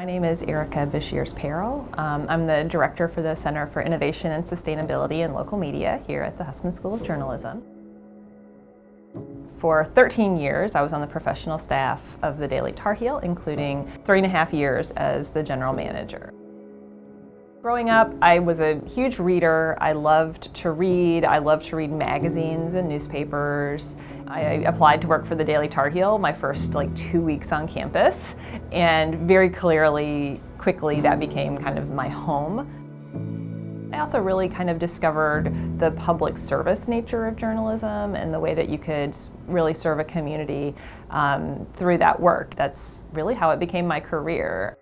My name is Erica Beshears Perel. I'm the director for the Center for Innovation and Sustainability in Local Media here at the Hussman School of Journalism. For 13 years, I was on the professional staff of the Daily Tar Heel, including 3.5 years as the general manager. Growing up, I was a huge reader. I loved to read. I loved to read magazines and newspapers. I applied to work for the Daily Tar Heel my first 2 weeks on campus, and very quickly that became kind of my home. I also really kind of discovered the public service nature of journalism and the way that you could really serve a community through that work. That's really how it became my career.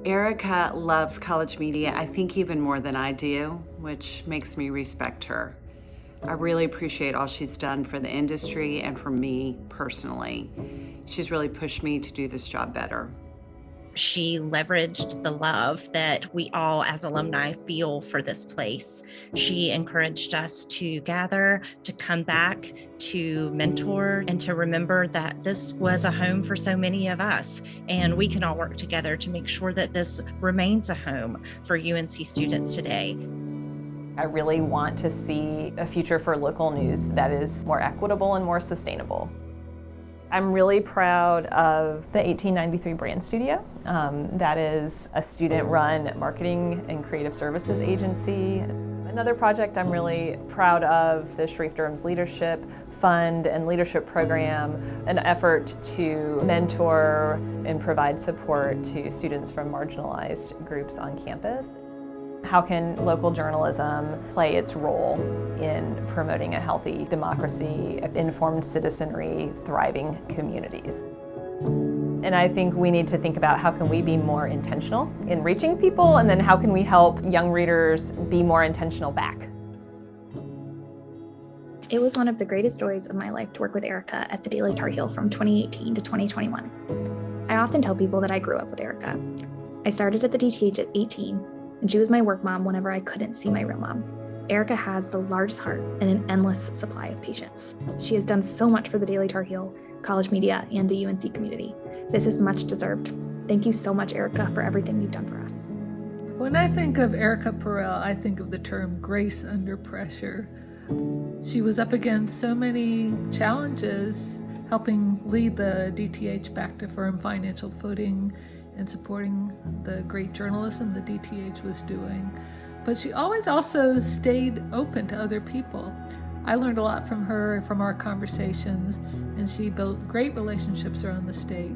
Erica loves college media, I think even more than I do, which makes me respect her. I really appreciate all she's done for the industry and for me personally. She's really pushed me to do this job better. She leveraged the love that we all as alumni feel for this place. She encouraged us to gather, to come back, to mentor, and to remember that this was a home for so many of us. And we can all work together to make sure that this remains a home for UNC students today. I really want to see a future for local news that is more equitable and more sustainable. I'm really proud of the 1893 Brand Studio. That is a student-run marketing and creative services agency. Another project I'm really proud of, the Sharif-Durham's Leadership Fund and Leadership Program, an effort to mentor and provide support to students from marginalized groups on campus. How can local journalism play its role in promoting a healthy democracy, informed citizenry, thriving communities? And I think we need to think about how can we be more intentional in reaching people, and then how can we help young readers be more intentional back? It was one of the greatest joys of my life to work with Erica at the Daily Tar Heel from 2018 to 2021. I often tell people that I grew up with Erica. I started at the DTH at 18, and she was my work mom whenever I couldn't see my real mom. Erica has the largest heart and an endless supply of patience. She has done so much for the Daily Tar Heel, college media, and the UNC community. This is much deserved. Thank you so much, Erica, for everything you've done for us. When I think of Erica Perel, I think of the term grace under pressure. She was up against so many challenges, helping lead the DTH back to firm financial footing and supporting the great journalism the DTH was doing. But she always also stayed open to other people. I learned a lot from her, from our conversations, and she built great relationships around the state.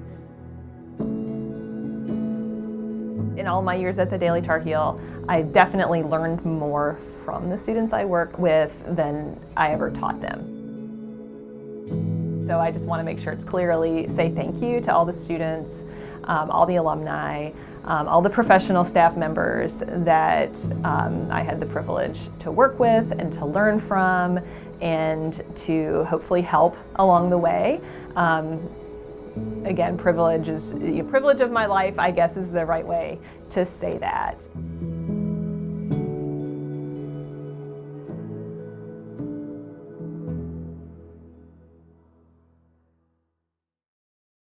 In all my years at the Daily Tar Heel, I definitely learned more from the students I work with than I ever taught them. So I just want to make sure it's clearly say thank you to all the students, all the alumni, all the professional staff members that I had the privilege to work with and to learn from and to hopefully help along the way. Again, privilege of my life, I guess, is the right way to say that.